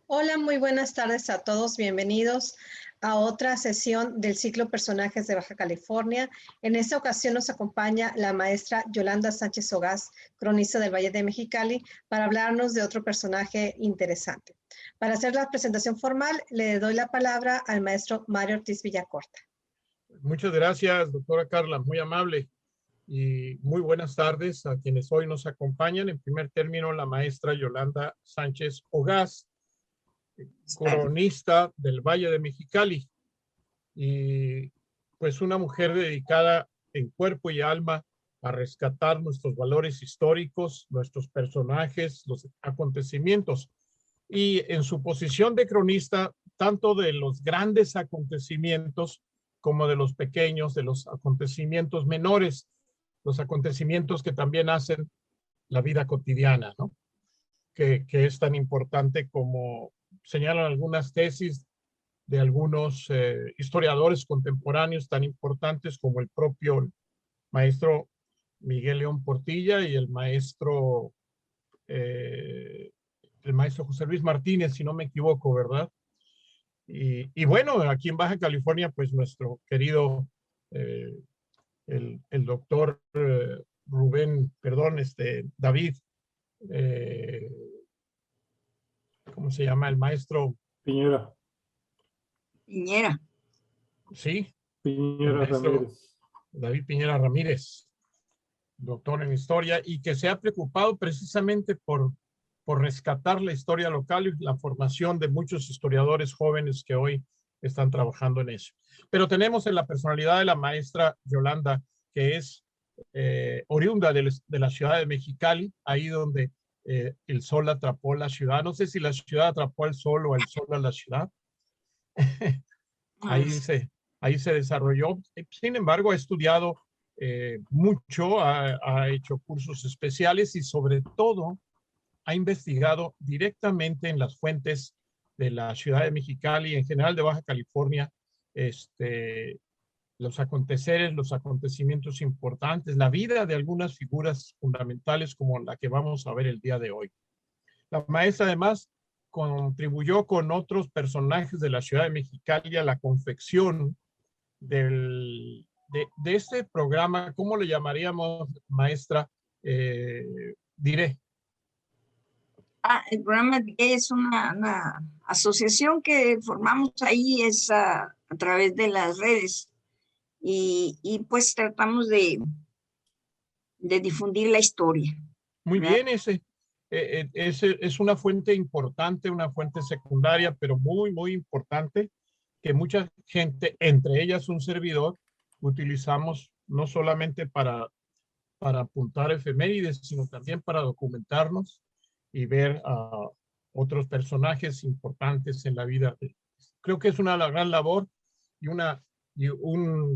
Hola, muy buenas tardes a todos. Bienvenidos a otra sesión del ciclo Personajes de Baja California. En esta ocasión nos acompaña la maestra Yolanda Sánchez Ogaz, cronista del Valle de Mexicali, para hablarnos de otro personaje interesante. Para hacer la presentación formal, le doy la palabra al maestro Mario Ortiz Villacorta. Muchas gracias, doctora Carla, muy amable. Y muy buenas tardes a quienes hoy nos acompañan. En primer término, la maestra Yolanda Sánchez Ogaz, cronista del Valle de Mexicali, y pues una mujer dedicada en cuerpo y alma a rescatar nuestros valores históricos, nuestros personajes, los acontecimientos. Y en su posición de cronista, tanto de los grandes acontecimientos como de los pequeños, de los acontecimientos menores, los acontecimientos que también hacen la vida cotidiana, ¿no? Que es tan importante como señalan algunas tesis de algunos historiadores contemporáneos tan importantes como el propio maestro Miguel León Portilla y eh, el maestro José Luis Martínez, si no me equivoco, ¿verdad? Y bueno, aquí en Baja California, pues nuestro querido, eh, el doctor David, eh, ¿cómo se llama? El maestro Piñera. Piñera. Sí, Piñera Ramírez. David Piñera Ramírez, doctor en historia, y que se ha preocupado precisamente por rescatar la historia local y la formación de muchos historiadores jóvenes que hoy están trabajando en eso. Pero tenemos en la personalidad de la maestra Yolanda, que es oriunda de la ciudad de Mexicali, ahí donde el sol atrapó la ciudad. No sé si la ciudad atrapó al sol o el sol a la ciudad. Ahí se desarrolló. Sin embargo, ha estudiado mucho, ha hecho cursos especiales y sobre todo ha investigado directamente en las fuentes de la ciudad de Mexicali y en general de Baja California, los aconteceres, los acontecimientos importantes, la vida de algunas figuras fundamentales como la que vamos a ver el día de hoy. La maestra además contribuyó con otros personajes de la ciudad de Mexicali a la confección de este programa. ¿Cómo le llamaríamos, maestra? Diré. El programa es una asociación que formamos ahí, es a través de las redes y pues tratamos de difundir la historia. Muy ¿verdad? bien, ese es una fuente importante, una fuente secundaria, pero muy, muy importante, que mucha gente, entre ellas un servidor, utilizamos no solamente para apuntar efemérides, sino también para documentarnos y ver a otros personajes importantes en la vida. Creo que es una gran labor y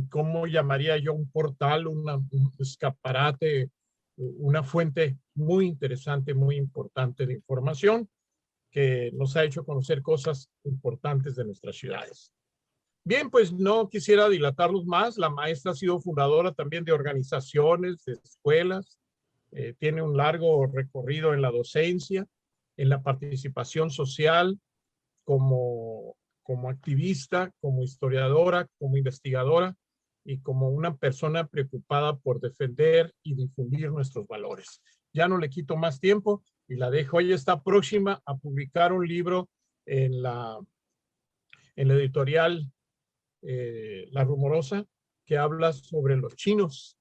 ¿cómo llamaría yo? Un portal, un escaparate, una fuente muy interesante, muy importante de información que nos ha hecho conocer cosas importantes de nuestras ciudades. Bien, pues no quisiera dilatarlos más. La maestra ha sido fundadora también de organizaciones, de escuelas, tiene un largo recorrido en la docencia, en la participación social, como activista, como historiadora, como investigadora y como una persona preocupada por defender y difundir nuestros valores. Ya no le quito más tiempo y la dejo. Ella está próxima a publicar un libro en la editorial La Rumorosa, que habla sobre los chinos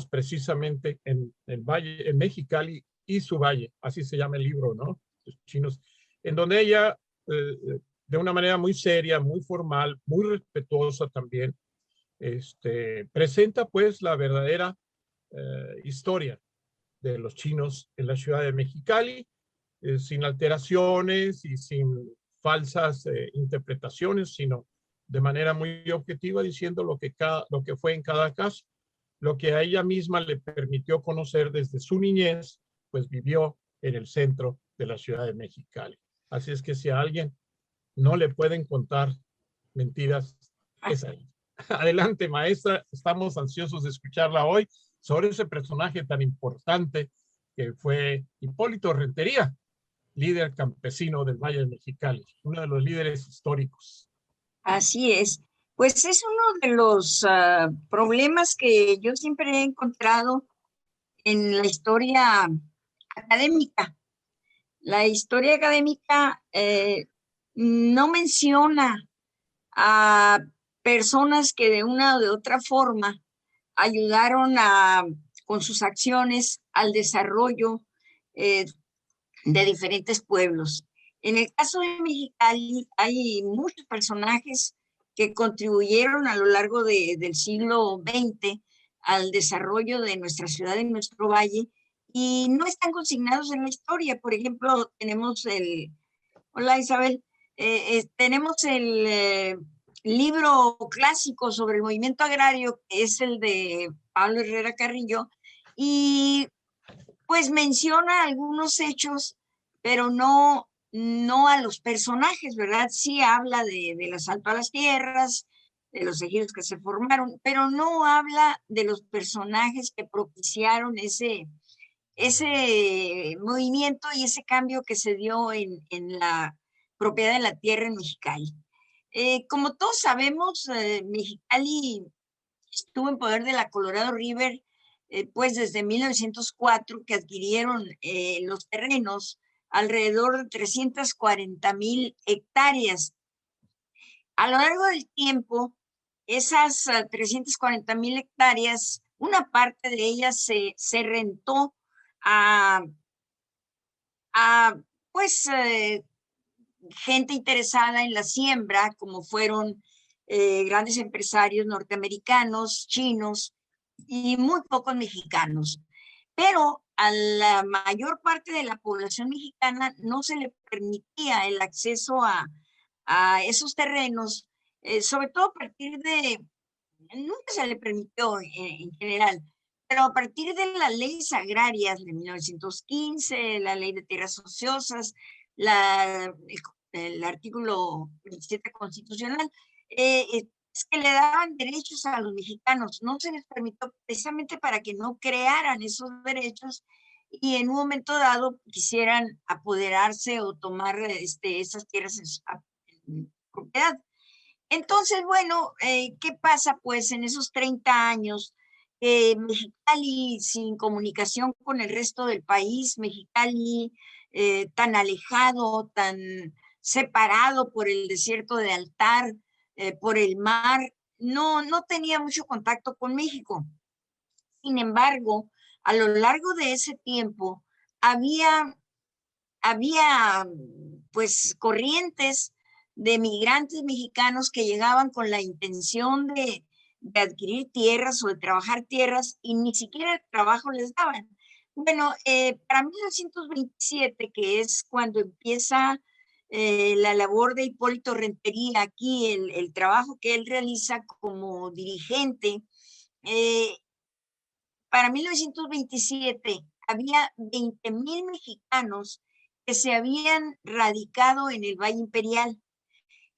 precisamente en el Valle, en Mexicali y su valle, así se llama el libro, ¿no? Los chinos, en donde ella, de una manera muy seria, muy formal, muy respetuosa también, presenta pues la verdadera historia de los chinos en la ciudad de Mexicali, sin alteraciones y sin falsas interpretaciones, sino de manera muy objetiva, diciendo lo que fue en cada caso, lo que a ella misma le permitió conocer desde su niñez, pues vivió en el centro de la ciudad de Mexicali. Así es que si a alguien no le pueden contar mentiras, es ahí. Adelante, maestra, estamos ansiosos de escucharla hoy sobre ese personaje tan importante que fue Hipólito Rentería. líder campesino del Valle de Mexicali, uno de los líderes históricos. Así es. Pues es uno de los problemas que yo siempre he encontrado en la historia académica. La historia académica no menciona a personas que de una o de otra forma ayudaron con sus acciones al desarrollo de diferentes pueblos. En el caso de Mexicali hay muchos personajes que contribuyeron a lo largo del siglo XX al desarrollo de nuestra ciudad y nuestro valle, y no están consignados en la historia. Por ejemplo, tenemos hola Isabel, tenemos el libro clásico sobre el movimiento agrario, que es el de Pablo Herrera Carrillo, y pues menciona algunos hechos, pero no a los personajes, ¿verdad? Sí habla del asalto a las tierras, de los ejidos que se formaron, pero no habla de los personajes que propiciaron ese movimiento y ese cambio que se dio en la propiedad de la tierra en Mexicali. Como todos sabemos, Mexicali estuvo en poder de la Colorado River pues desde 1904, que adquirieron los terrenos, alrededor de 340,000 hectáreas. A lo largo del tiempo, esas 340,000 hectáreas, una parte de ellas se rentó a pues gente interesada en la siembra, como fueron grandes empresarios norteamericanos, chinos y muy pocos mexicanos. Pero a la mayor parte de la población mexicana no se le permitía el acceso a esos terrenos, sobre todo a partir nunca se le permitió en general, pero a partir de las leyes agrarias de 1915, la ley de tierras ociosas, el artículo 27 constitucional, es que le daban derechos a los mexicanos. No se les permitió precisamente para que no crearan esos derechos y en un momento dado quisieran apoderarse o tomar esas tierras en propiedad. Entonces, bueno, ¿qué pasa pues en esos 30 años? Mexicali sin comunicación con el resto del país, Mexicali tan alejado, tan separado por el desierto de Altar, por el mar, no tenía mucho contacto con México. Sin embargo, a lo largo de ese tiempo había pues corrientes de migrantes mexicanos que llegaban con la intención de adquirir tierras o de trabajar tierras y ni siquiera el trabajo les daban. Bueno, para 1927, que es cuando empieza la labor de Hipólito Rentería aquí, el trabajo que él realiza como dirigente, para 1927 había 20,000 mexicanos que se habían radicado en el Valle Imperial.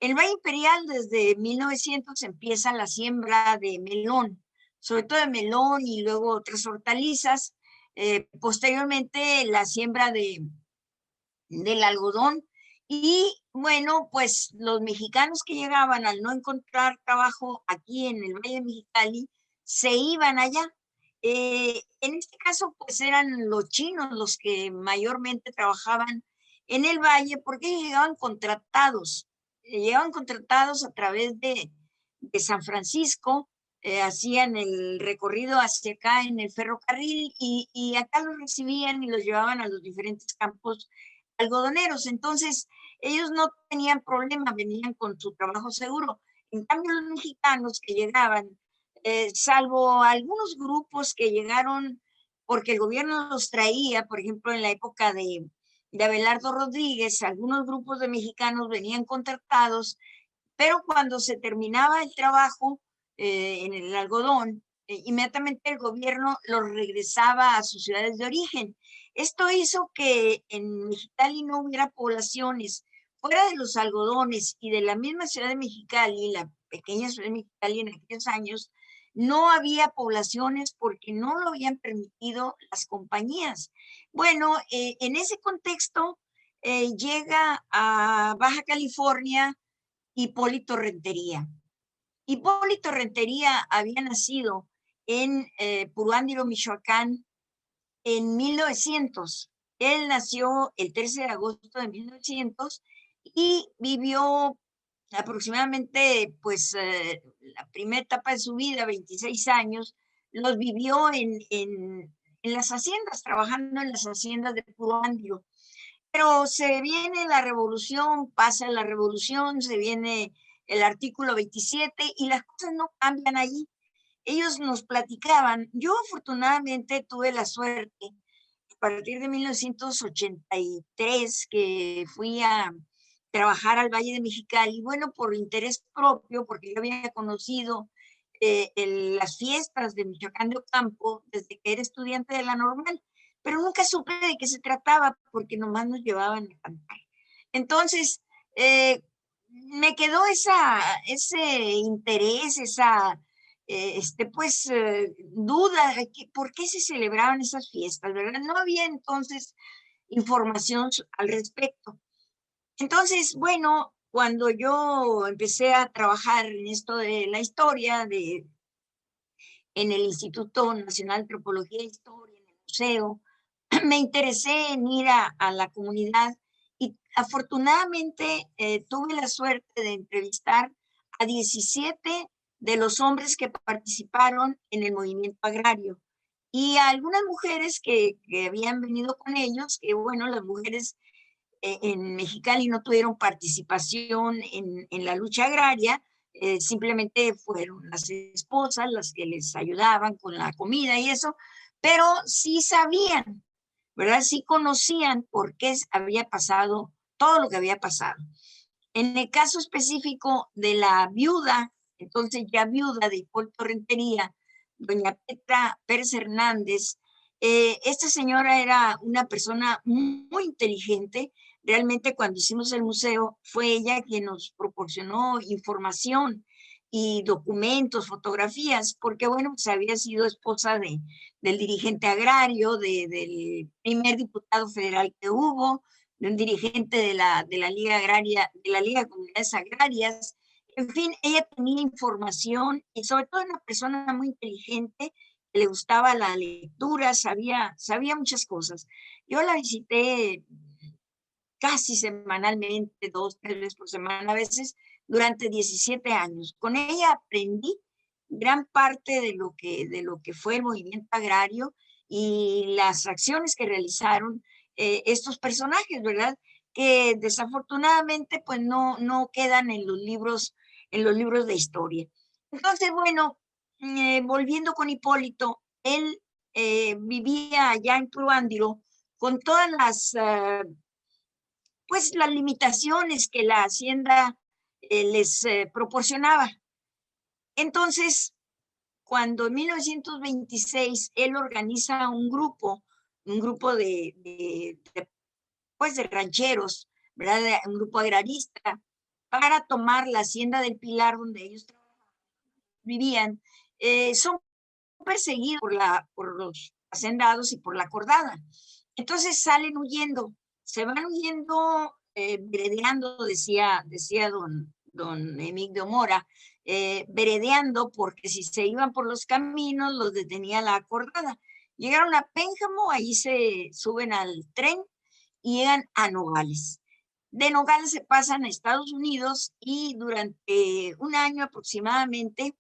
El Valle Imperial desde 1900 empieza la siembra de melón, sobre todo de melón y luego otras hortalizas. Posteriormente la siembra del algodón. Y bueno, pues los mexicanos que llegaban al no encontrar trabajo aquí en el Valle de Mexicali, se iban allá. En este caso, pues eran los chinos los que mayormente trabajaban en el valle porque llegaban contratados a través de San Francisco, hacían el recorrido hacia acá en el ferrocarril y acá los recibían y los llevaban a los diferentes campos algodoneros. Entonces, ellos no tenían problema, venían con su trabajo seguro. En cambio, los mexicanos que llegaban, salvo algunos grupos que llegaron porque el gobierno los traía, por ejemplo, en la época de Abelardo Rodríguez, algunos grupos de mexicanos venían contratados, pero cuando se terminaba el trabajo en el algodón, inmediatamente el gobierno los regresaba a sus ciudades de origen. Esto hizo que en Mexicali no hubiera poblaciones fuera de los algodones y de la misma ciudad de Mexicali, la pequeña ciudad de Mexicali en aquellos años, no había poblaciones porque no lo habían permitido las compañías. Bueno, en ese contexto, llega a Baja California Hipólito Rentería. Hipólito Rentería había nacido en Puruándiro, Michoacán, en 1900. Él nació el 13 de agosto de 1900 y vivió aproximadamente, pues, la primera etapa de su vida, 26 años, los vivió en las haciendas, trabajando en las haciendas de Puruándiro. Pero se viene la revolución, pasa la revolución, se viene el artículo 27 y las cosas no cambian allí. Ellos nos platicaban, yo afortunadamente tuve la suerte, a partir de 1983, que fui a trabajar al Valle de Mexicali, bueno, por interés propio, porque yo había conocido las fiestas de Michoacán de Ocampo desde que era estudiante de la normal, pero nunca supe de qué se trataba porque nomás nos llevaban a cantar. Entonces, me quedó ese interés, esa duda de por qué se celebraban esas fiestas, ¿verdad? No había entonces información al respecto. Entonces, bueno, cuando yo empecé a trabajar en esto de la historia, en el Instituto Nacional de Antropología e Historia, en el museo, me interesé en ir a la comunidad y afortunadamente tuve la suerte de entrevistar a 17 de los hombres que participaron en el movimiento agrario y a algunas mujeres que habían venido con ellos, que bueno, las mujeres en Mexicali no tuvieron participación en la lucha agraria, simplemente fueron las esposas las que les ayudaban con la comida y eso, pero sí sabían, ¿verdad? Sí conocían por qué había pasado todo lo que había pasado. En el caso específico de la viuda, entonces ya viuda de Hipólito Rentería, doña Petra Pérez Hernández, esta señora era una persona muy inteligente. Realmente cuando hicimos el museo fue ella quien nos proporcionó información y documentos, fotografías, porque bueno, pues había sido esposa del dirigente agrario, del primer diputado federal que hubo, de un dirigente de la Liga Agraria, de la Liga de Comunidades Agrarias. En fin, ella tenía información y sobre todo una persona muy inteligente, que le gustaba la lectura, sabía muchas cosas. Yo la visité casi semanalmente, 2, 3 veces por semana, a veces durante 17 años. Con ella aprendí gran parte de lo que fue el movimiento agrario y las acciones que realizaron estos personajes, ¿verdad? Que desafortunadamente pues no quedan en los libros de historia. Entonces, bueno, volviendo con Hipólito, él vivía allá en Puruándiro con todas las limitaciones que la hacienda les proporcionaba. Entonces, cuando en 1926 él organiza un grupo de rancheros, ¿verdad? Un grupo agrarista, para tomar la hacienda del Pilar donde ellos vivían, son perseguidos por los hacendados y por la cordada. Entonces salen huyendo, se van huyendo, veredeando, decía don Emigdio Mora, veredeando porque si se iban por los caminos los detenía la cordada. Llegaron a Pénjamo, ahí se suben al tren y llegan a Nogales. De Nogales se pasan a Estados Unidos y durante un año aproximadamente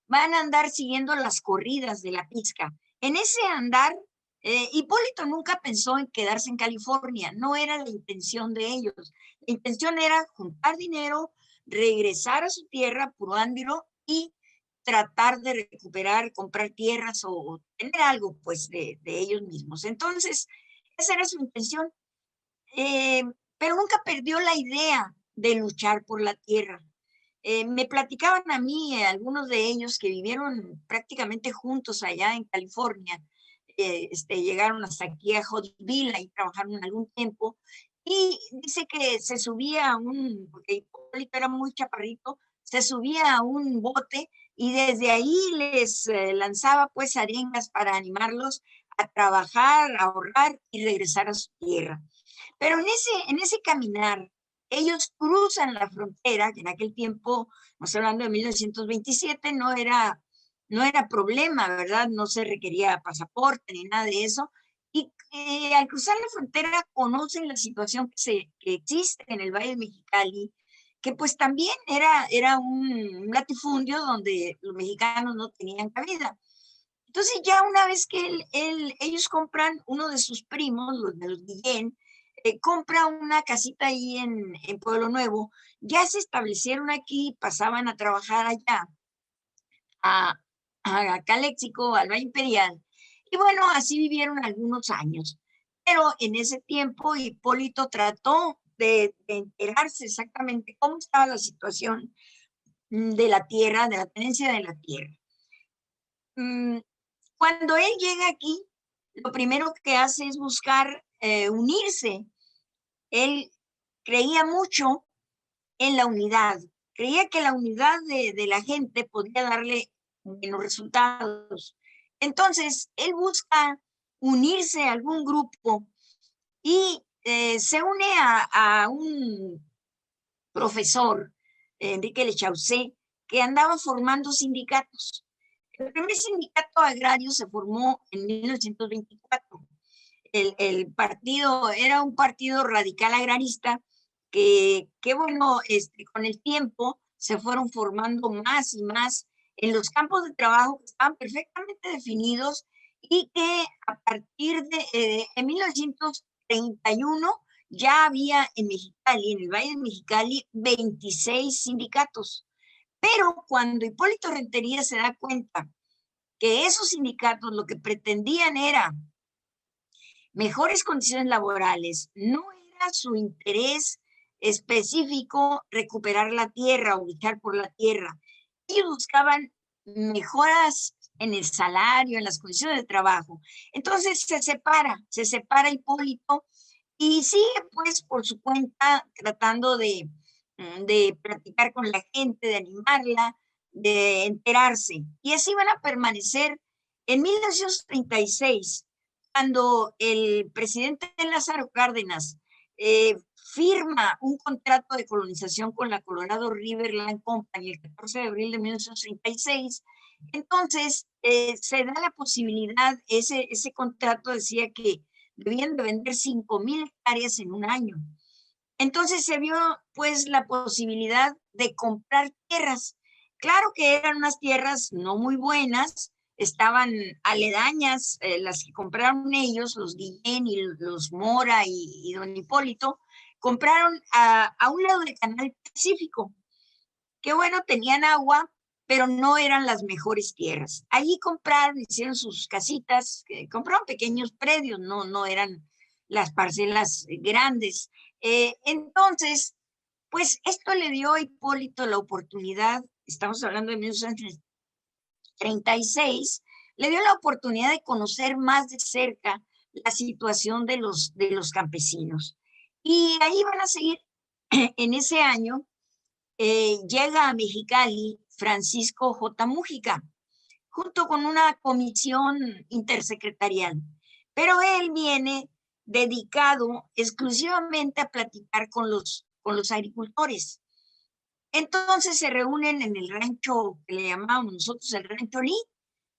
van a andar siguiendo las corridas de la pizca. En ese andar, Hipólito nunca pensó en quedarse en California, no era la intención de ellos. La intención era juntar dinero, regresar a su tierra, Puruándiro, y tratar de recuperar, comprar tierras o tener algo pues de ellos mismos. Entonces, esa era su intención. Pero nunca perdió la idea de luchar por la tierra. Me platicaban a mí algunos de ellos que vivieron prácticamente juntos allá en California. Llegaron hasta aquí a Huntsville y trabajaron algún tiempo. Y dice que se subía porque Hipólito era muy chaparrito, se subía a un bote y desde ahí les lanzaba pues arengas para animarlos a trabajar, a ahorrar y regresar a su tierra. Pero en ese caminar, ellos cruzan la frontera, que en aquel tiempo, estamos hablando de 1927, no era problema, ¿verdad? No se requería pasaporte ni nada de eso. Y al cruzar la frontera conocen la situación que existe en el Valle de Mexicali, que pues también era un latifundio donde los mexicanos no tenían cabida. Entonces ya una vez que ellos compran, uno de sus primos, los de los Guillén, compra una casita ahí en Pueblo Nuevo, ya se establecieron aquí, pasaban a trabajar allá, a Caléxico, al Valle Imperial, y bueno, así vivieron algunos años. Pero en ese tiempo Hipólito trató de enterarse exactamente cómo estaba la situación de la tierra, de la tenencia de la tierra. Cuando él llega aquí, lo primero que hace es buscar unirse. Él creía mucho en la unidad, creía que la unidad de la gente podía darle buenos resultados. Entonces, él busca unirse a algún grupo y se une a un profesor, Enrique Lechaussee, que andaba formando sindicatos. El primer sindicato agrario se formó en 1924. El partido era un partido radical agrarista que bueno, con el tiempo se fueron formando más y más en los campos de trabajo que estaban perfectamente definidos y que a partir de 1931 ya había en Mexicali, en el Valle de Mexicali, 26 sindicatos. Pero cuando Hipólito Rentería se da cuenta que esos sindicatos lo que pretendían era mejores condiciones laborales, no era su interés específico recuperar la tierra o luchar por la tierra. Ellos buscaban mejoras en el salario, en las condiciones de trabajo. Entonces se separa Hipólito y sigue pues por su cuenta tratando de platicar con la gente, de animarla, de enterarse. Y así van a permanecer. En 1936, cuando el presidente Lázaro Cárdenas firma un contrato de colonización con la Colorado River Land Company el 14 de abril de 1936, entonces se da la posibilidad, ese contrato decía que debían de vender 5,000 hectáreas en un año. Entonces se vio pues la posibilidad de comprar tierras. Claro que eran unas tierras no muy buenas, estaban aledañas, las que compraron ellos, los Guillén y los Mora y don Hipólito, compraron a un lado del Canal Pacífico, que bueno, tenían agua, pero no eran las mejores tierras. Allí compraron, hicieron sus casitas, compraron pequeños predios, no eran las parcelas grandes. Entonces, pues esto le dio a Hipólito la oportunidad, estamos hablando de 1936, le dio la oportunidad de conocer más de cerca la situación de los campesinos. Y ahí van a seguir. En ese año llega a Mexicali Francisco J. Mújica, junto con una comisión intersecretarial. Pero él viene dedicado exclusivamente a platicar con los agricultores. Entonces se reúnen en el rancho que le llamábamos nosotros el rancho Lee,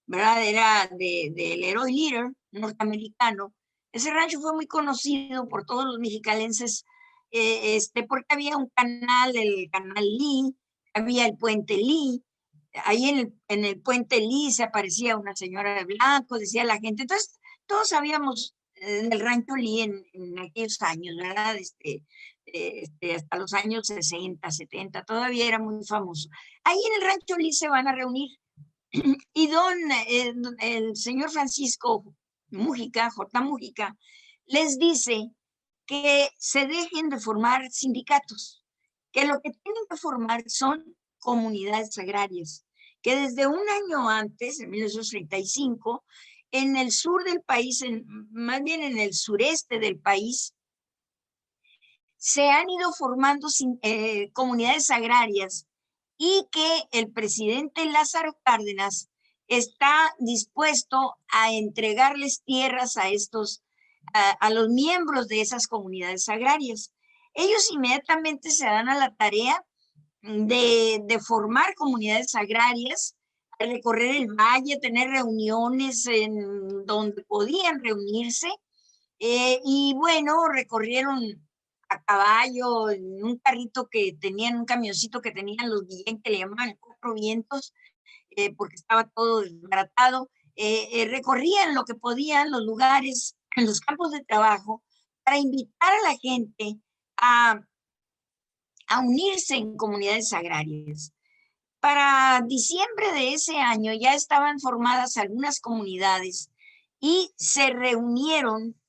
¿verdad? Era del Leroy Leader norteamericano. Ese rancho fue muy conocido por todos los mexicalenses porque había un canal, el canal Lee, había el puente Lee. Ahí en el puente Lee se aparecía una señora de blanco, decía la gente. Entonces, todos sabíamos en el rancho Lee en aquellos años, ¿verdad? Hasta los años 60, 70, todavía era muy famoso. Ahí en el rancho Lee se van a reunir. Y el señor Francisco Mújica, J. Mújica, les dice que se dejen de formar sindicatos, que lo que tienen que formar son comunidades agrarias, que desde un año antes, en 1935, en el sur del país, más bien en el sureste del país, se han ido formando comunidades agrarias y que el presidente Lázaro Cárdenas está dispuesto a entregarles tierras a estos a los miembros de esas comunidades agrarias. Ellos inmediatamente se dan a la tarea de formar comunidades agrarias, recorrer el valle, tener reuniones en donde podían reunirse, y bueno, recorrieron a caballo, en un carrito que tenían, un camioncito que tenían los Guillén, que le llamaban el Cuatro Vientos, porque estaba todo desbaratado. Recorrían lo que podían, los lugares, en los campos de trabajo, para invitar a la gente a unirse en comunidades agrarias. Para diciembre de ese año ya estaban formadas algunas comunidades y se reunieron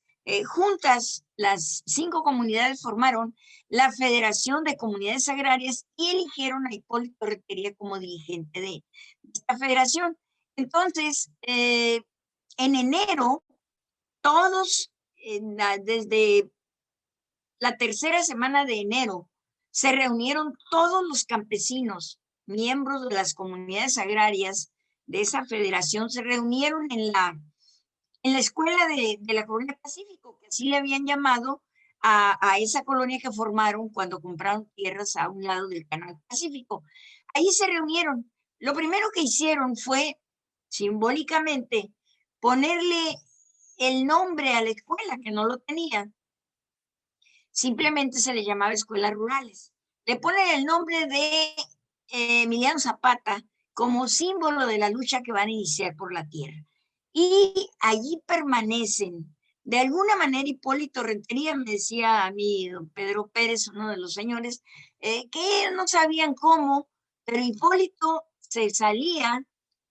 juntas. Las 5 comunidades formaron la Federación de Comunidades Agrarias y eligieron a Hipólito Rentería como dirigente de esta federación. Entonces, en enero, todos, desde la tercera semana de enero, se reunieron todos los campesinos, miembros de las comunidades agrarias de esa federación, se reunieron en la escuela de la Colonia Pacífico, que así le habían llamado a esa colonia que formaron cuando compraron tierras a un lado del Canal Pacífico. Ahí se reunieron. Lo primero que hicieron fue, simbólicamente, ponerle el nombre a la escuela, que no lo tenía. Simplemente se le llamaba Escuelas Rurales. Le ponen el nombre de Emiliano Zapata como símbolo de la lucha que van a iniciar por la tierra. Y allí permanecen. De alguna manera, Hipólito Rentería, me decía a mí don Pedro Pérez, uno de los señores, que no sabían cómo, pero Hipólito se salía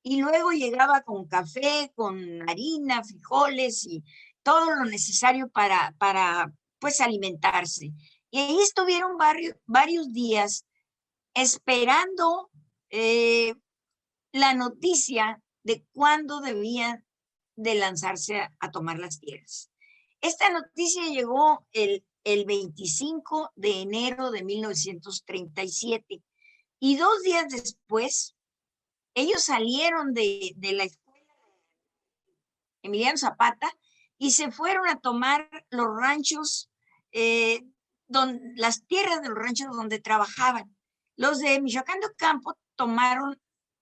y luego llegaba con café, con harina, frijoles y todo lo necesario para pues alimentarse. Y ahí estuvieron varios días esperando la noticia de cuándo debían de lanzarse a tomar las tierras. Esta noticia llegó el 25 de enero de 1937 y 2 días después ellos salieron de la escuela de Emiliano Zapata y se fueron a tomar los ranchos, las tierras de los ranchos donde trabajaban. Los de Michoacán de Ocampo tomaron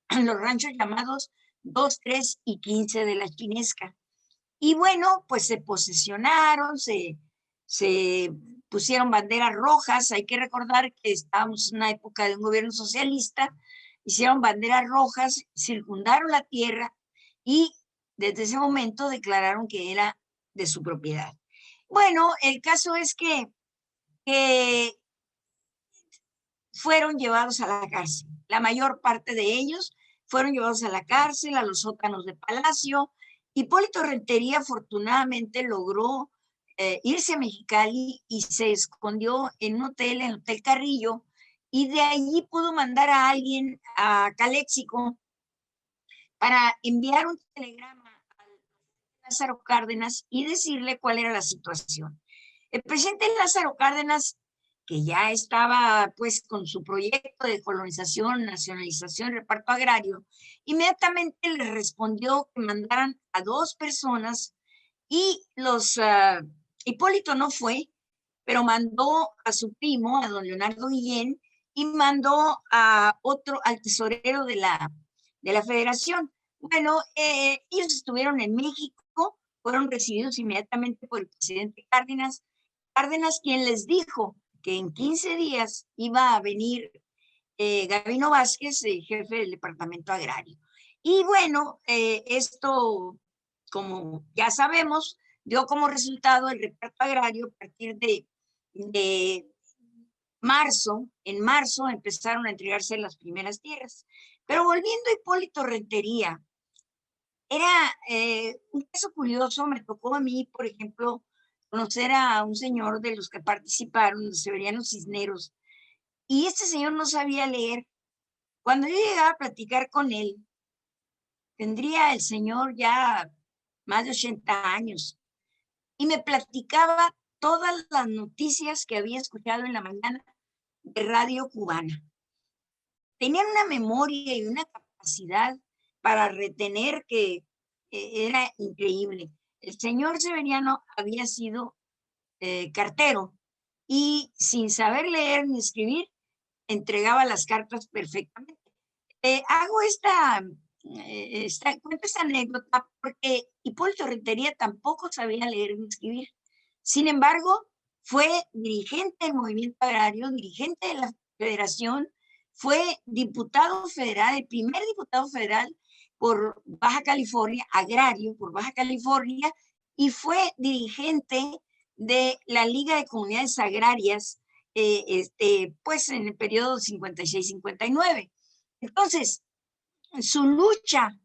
los ranchos llamados 2, 3 y 15 de la Chinesca. Y bueno, pues se posesionaron, se pusieron banderas rojas. Hay que recordar que estábamos en una época de un gobierno socialista. Hicieron banderas rojas, circundaron la tierra y desde ese momento declararon que era de su propiedad. Bueno, el caso es que fueron llevados a la cárcel. La mayor parte de ellos fueron llevados a la cárcel, a los sótanos de Palacio. Hipólito Rentería afortunadamente logró irse a Mexicali y se escondió en un hotel, en el Hotel Carrillo, y de allí pudo mandar a alguien a Caléxico para enviar un telegrama a Lázaro Cárdenas y decirle cuál era la situación. El presidente Lázaro Cárdenas, que ya estaba pues con su proyecto de colonización, nacionalización, reparto agrario, inmediatamente le respondió que mandaran a 2 personas y Hipólito no fue, pero mandó a su primo, a don Leonardo Guillén, y mandó a al tesorero de la federación. Bueno, ellos estuvieron en México, fueron recibidos inmediatamente por el presidente Cárdenas, quien les dijo que en 15 días iba a venir Gabino Vázquez, jefe del Departamento Agrario. Y bueno, esto, como ya sabemos, dio como resultado el reparto agrario a partir de marzo. En marzo empezaron a entregarse las primeras tierras. Pero volviendo a Hipólito Rentería, era un caso curioso. Me tocó a mí, por ejemplo, conocer a un señor de los que participaron, Severiano Cisneros, y este señor no sabía leer. Cuando yo llegaba a platicar con él, tendría el señor ya más de 80 años, y me platicaba todas las noticias que había escuchado en la mañana de Radio Cubana. Tenían una memoria y una capacidad para retener que era increíble. El señor Severiano había sido cartero y sin saber leer ni escribir, entregaba las cartas perfectamente. Cuento esta anécdota porque Hipólito Rentería tampoco sabía leer ni escribir. Sin embargo, fue dirigente del movimiento agrario, dirigente de la federación, fue diputado federal, el primer diputado federal por Baja California, agrario por Baja California, y fue dirigente de la Liga de Comunidades Agrarias, pues en el periodo 56-59. Entonces, su lucha,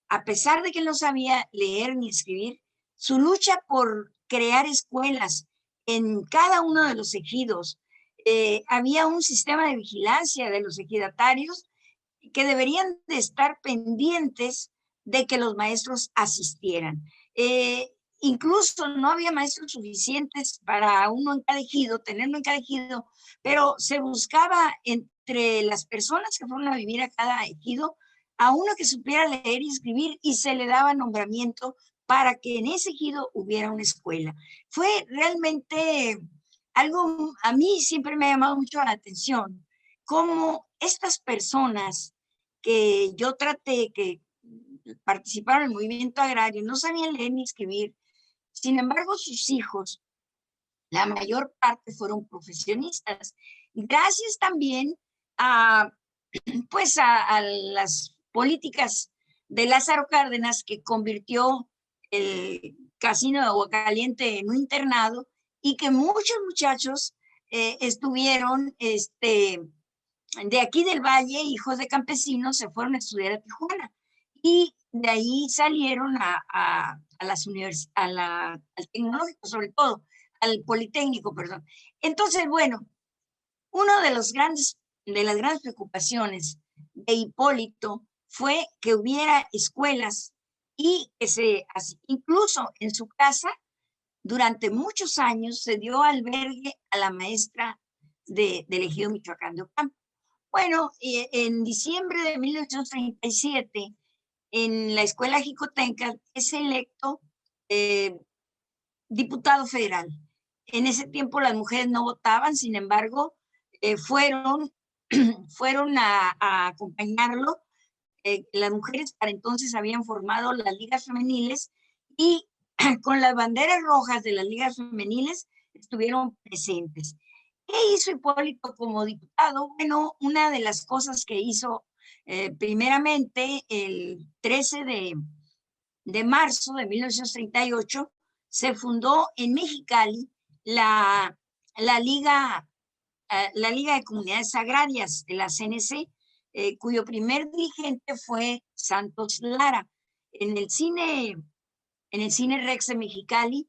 a pesar de que no sabía leer ni escribir, su lucha por crear escuelas en cada uno de los ejidos, había un sistema de vigilancia de los ejidatarios que deberían de estar pendientes de que los maestros asistieran. Incluso no había maestros suficientes para uno en cada ejido, tenerlo en cada ejido, pero se buscaba entre las personas que fueron a vivir a cada ejido a uno que supiera leer y escribir y se le daba nombramiento para que en ese ejido hubiera una escuela. Fue realmente algo, a mí siempre me ha llamado mucho la atención, cómo estas personas que yo traté, que participaron en el movimiento agrario, no sabían leer ni escribir. Sin embargo, sus hijos, la mayor parte fueron profesionistas. Gracias también a, pues a las políticas de Lázaro Cárdenas, que convirtió el casino de Aguacaliente en un internado y que muchos muchachos estuvieron de aquí del Valle, hijos de campesinos, se fueron a estudiar a Tijuana y de ahí salieron a las universidades, al tecnológico sobre todo, al Politécnico, perdón. Entonces, bueno, una de las grandes preocupaciones de Hipólito fue que hubiera escuelas y que incluso en su casa, durante muchos años se dio albergue a la maestra del ejido Michoacán de Ocampo. Bueno, en diciembre de 1937, en la escuela Jicotenca, es electo diputado federal. En ese tiempo las mujeres no votaban, sin embargo, fueron a acompañarlo. Las mujeres para entonces habían formado las ligas femeniles y con las banderas rojas de las ligas femeniles estuvieron presentes. ¿Qué hizo Hipólito como diputado? Bueno, una de las cosas que hizo primeramente el 13 de marzo de 1938 se fundó en Mexicali la Liga de Comunidades Agrarias de la CNC, cuyo primer dirigente fue Santos Lara. En el cine Rex de Mexicali,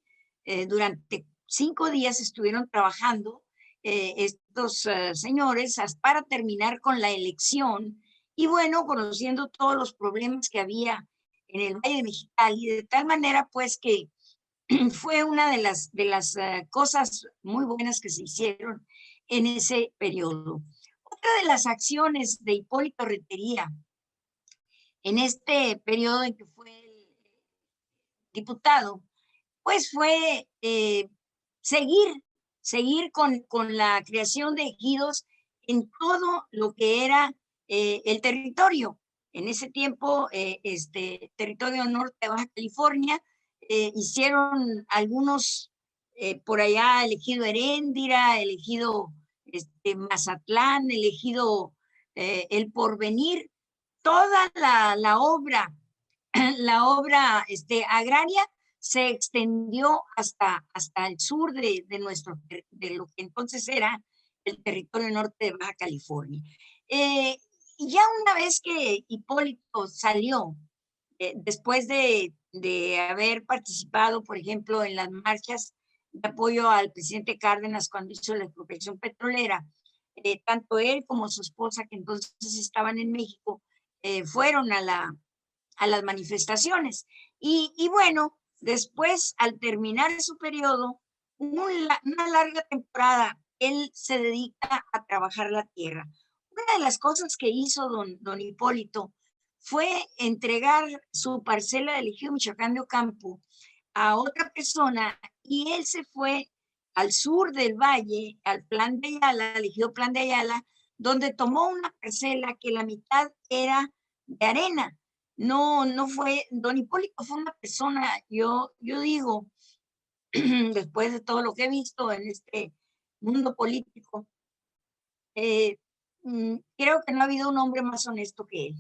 durante 5 días estuvieron trabajando estos señores para terminar con la elección y bueno, conociendo todos los problemas que había en el Valle de Mexicali, de tal manera pues que fue una de las cosas muy buenas que se hicieron en ese periodo. Otra de las acciones de Hipólito Rentería en este periodo en que fue diputado, pues fue seguir con la creación de ejidos en todo lo que era el territorio. En ese tiempo, territorio norte de Baja California, hicieron algunos, por allá el ejido Heréndira, el ejido Mazatlán, el ejido El Porvenir, toda la obra agraria se extendió hasta el sur de lo que entonces era el territorio norte de Baja California. Y ya una vez que Hipólito salió, después de haber participado, por ejemplo, en las marchas de apoyo al presidente Cárdenas cuando hizo la expropiación petrolera, tanto él como su esposa, que entonces estaban en México, fueron a las manifestaciones. Y bueno, después, al terminar su periodo, una larga temporada, él se dedica a trabajar la tierra. Una de las cosas que hizo don Hipólito fue entregar su parcela del ejido Michoacán de Ocampo a otra persona y él se fue al sur del valle, al Plan de Ayala, al ejido Plan de Ayala, donde tomó una parcela que la mitad era de arena. No fue, don Hipólito fue una persona, yo digo, después de todo lo que he visto en este mundo político, creo que no ha habido un hombre más honesto que él.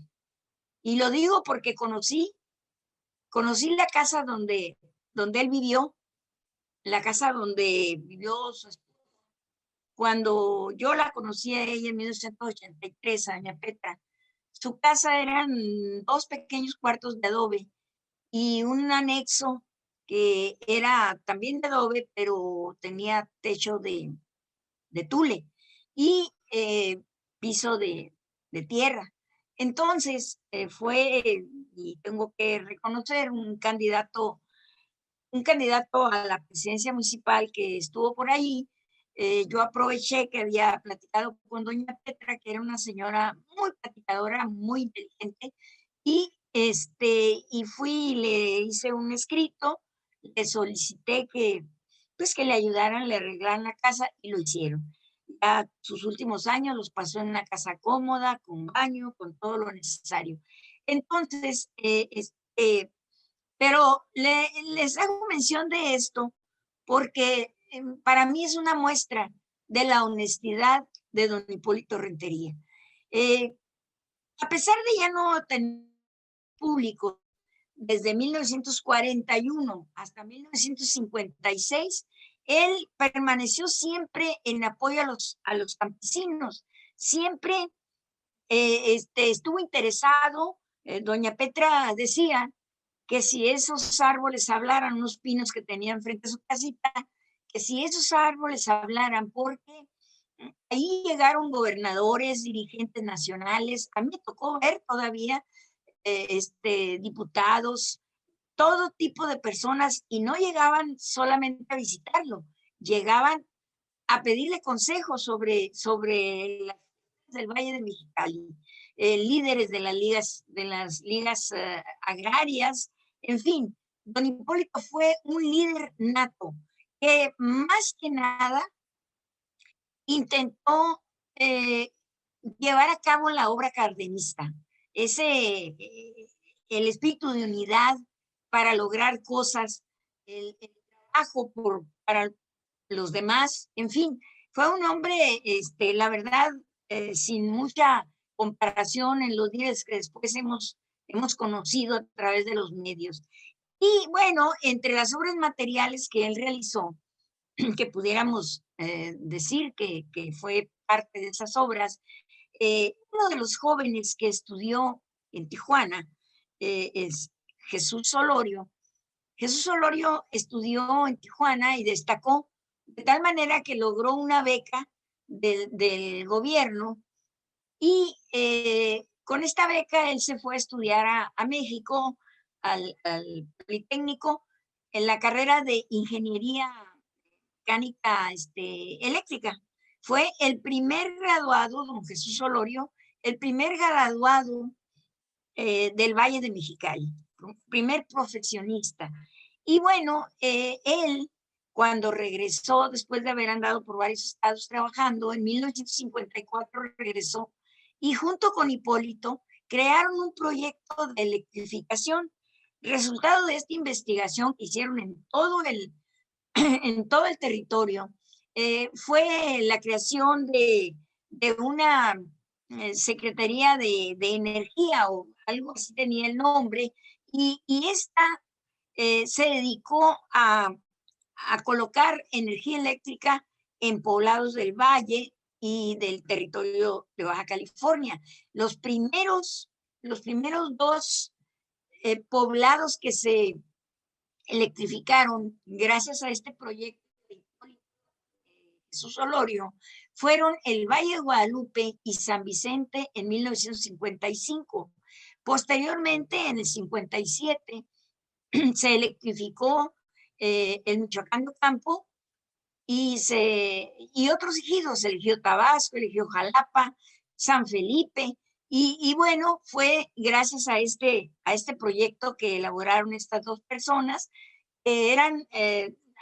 Y lo digo porque conocí la casa donde él vivió, la casa donde vivió su esposa. Cuando yo la conocí a ella en 1983, a doña Petra, su casa eran 2 pequeños cuartos de adobe y un anexo que era también de adobe, pero tenía techo de tule y piso de tierra. Entonces fue, y tengo que reconocer, un candidato a la presidencia municipal que estuvo por ahí. Yo aproveché que había platicado con doña Petra, que era una señora muy platicadora, muy inteligente, y fui y le hice un escrito, le solicité que le ayudaran, le arreglaran la casa y lo hicieron. Ya sus últimos años los pasó en una casa cómoda, con baño, con todo lo necesario. Entonces, pero les hago mención de esto porque para mí es una muestra de la honestidad de don Hipólito Rentería. A pesar de ya no tener público desde 1941 hasta 1956, él permaneció siempre en apoyo a los campesinos, siempre estuvo interesado. Doña Petra decía que si esos árboles hablaran, unos pinos que tenían frente a su casita, que si esos árboles hablaran, porque ahí llegaron gobernadores, dirigentes nacionales, a mí me tocó ver todavía diputados, todo tipo de personas, y no llegaban solamente a visitarlo, llegaban a pedirle consejos sobre las del Valle de Mexicali, líderes de las ligas agrarias, en fin. Don Hipólito fue un líder nato que más que nada intentó llevar a cabo la obra cardenista, el espíritu de unidad para lograr cosas, el trabajo para los demás, en fin, fue un hombre, la verdad, sin mucha comparación en los días que después hemos conocido a través de los medios. Y bueno, entre las obras materiales que él realizó, que pudiéramos decir que fue parte de esas obras, uno de los jóvenes que estudió en Tijuana es Jesús Solorio. Jesús Solorio estudió en Tijuana y destacó de tal manera que logró una beca del gobierno y con esta beca él se fue a estudiar a México, al Politécnico, en la carrera de ingeniería mecánica eléctrica. Fue el primer graduado, don Jesús Solorio, el primer graduado del Valle de Mexicali, primer profesionista. Y bueno, él cuando regresó, después de haber andado por varios estados trabajando, en 1954 regresó y junto con Hipólito crearon un proyecto de electrificación. Resultado de esta investigación que hicieron en todo el territorio fue la creación de una Secretaría de Energía o algo así tenía el nombre, y esta se dedicó a colocar energía eléctrica en poblados del Valle y del territorio de Baja California. Los primeros 2 poblados que se electrificaron gracias a este proyecto de Jesús Solorio fueron el Valle de Guadalupe y San Vicente en 1955. Posteriormente, en el 57, se electrificó el Michoacán de Ocampo y otros ejidos, el ejido Tabasco, el ejido Jalapa, San Felipe, y bueno, fue gracias a este proyecto que elaboraron estas 2 personas que eran,